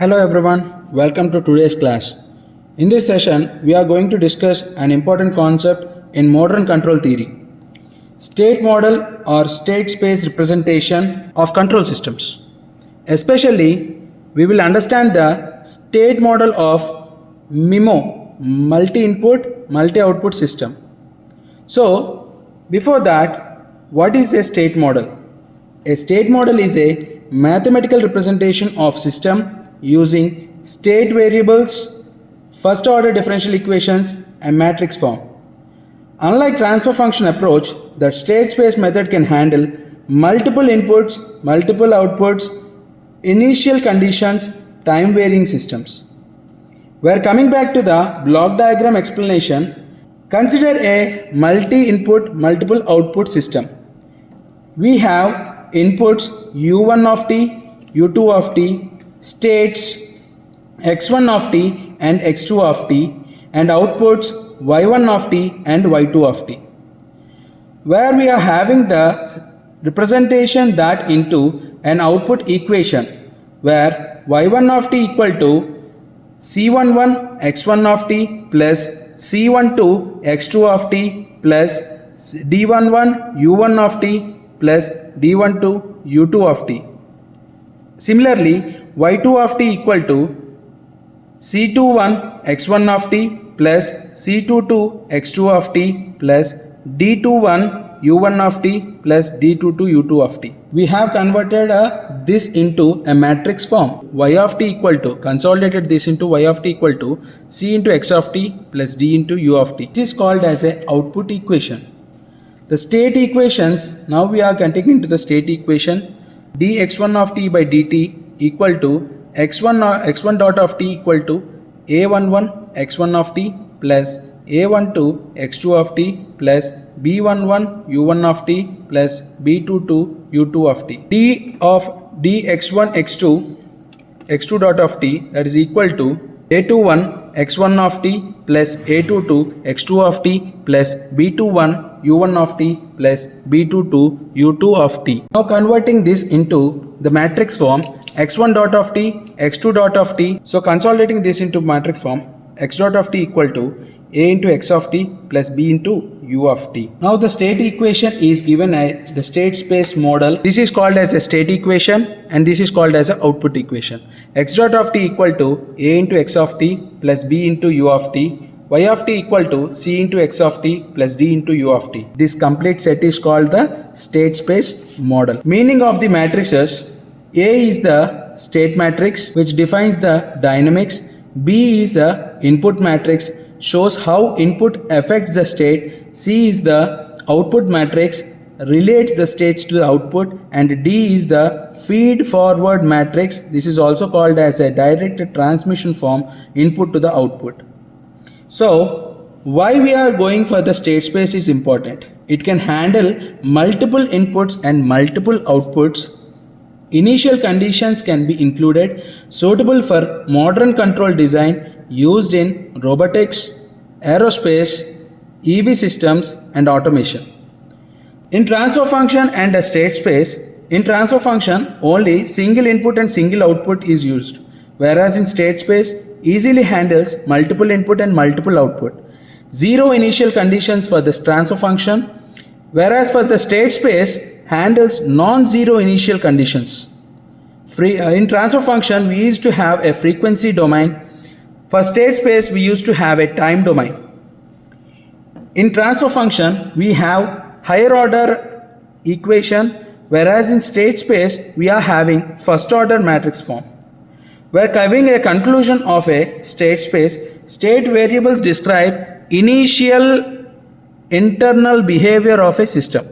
Hello everyone, welcome to today's class. In this session, we are going to discuss an important concept in modern control theory. State model or state space representation of control systems. Especially, we will understand the state model of MIMO, multi-input, multi-output system. So, before that, what is a state model? A state model is a mathematical representation of system using state variables, first order differential equations and matrix form. Unlike transfer function approach, the state space method can handle multiple inputs, multiple outputs, initial conditions, time varying systems. We are coming back to the block diagram explanation. Consider a multi-input, multiple output system. We have inputs u1 of t, u2 of t, states x1 of t and x2 of t, and outputs y1 of t and y2 of t. Where we are having the representation that into an output equation where y1 of t equal to c11 x1 of t plus c12 x2 of t plus d11 u1 of t plus d12 u2 of t. Similarly, y2 of t equal to c21 x1 of t plus c22 x2 of t plus d21 u1 of t plus d22 u2 of t. We have converted this into a matrix form. Y of t equal to, consolidated this into y of t equal to c into x of t plus d into u of t. This is called as a output equation. The state equations, now we are getting into the state equation. dx1 of t by dt equal to x1 dot of t equal to a11 x1 of t plus a12 x2 of t plus b11 u1 of t plus b22 u2 of t. d of dx1 x2 dot of t, that is equal to a21 x1 of t plus a22 x2 of t plus b21 u1 of t plus b22 u2 of t. Now converting this into the matrix form, x1 dot of t, x2 dot of t. So consolidating this into matrix form, x dot of t equal to a into x of t plus b into u of t. Now the state equation is given as the state space model. This is called as a state equation and this is called as an output equation. X dot of t equal to a into x of t plus b into u of t. Y of t equal to c into x of t plus d into u of t. This complete set is called the state space model. Meaning of the matrices: A is the state matrix which defines the dynamics. B is the input matrix, shows how input affects the state. C is the output matrix, relates the states to the output, and D is the feed forward matrix. This is also called as a direct transmission from input to the output. So, why we are going for the state space is important. It can handle multiple inputs and multiple outputs. Initial conditions can be included, suitable for modern control design used in robotics, aerospace, EV systems and automation. In transfer function and a state space, in transfer function only single input and single output is used, whereas in state space easily handles multiple input and multiple output. Zero initial conditions for this transfer function, whereas for the state space handles non-zero initial conditions. In transfer function we used to have a frequency domain. For state space we used to have a time domain. In transfer function we have higher order equation, whereas in state space we are having first order matrix form. We are having a conclusion of a state space. State variables describe initial internal behavior of a system,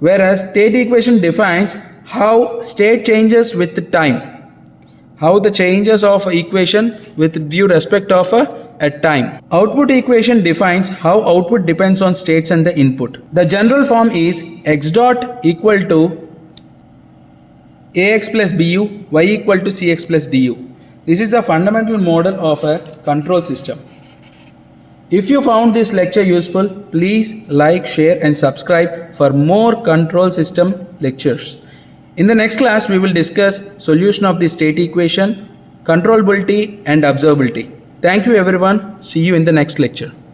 whereas state equation defines how state changes with time, how the changes of equation with due respect of a time. Output equation defines how output depends on states and the input. The general form is x dot equal to ax plus bu, y equal to cx plus du. This is the fundamental model of a control system. If you found this lecture useful, please like, share and subscribe for more control system lectures. In the next class, we will discuss solution of the state equation, controllability and observability. Thank you everyone. See you in the next lecture.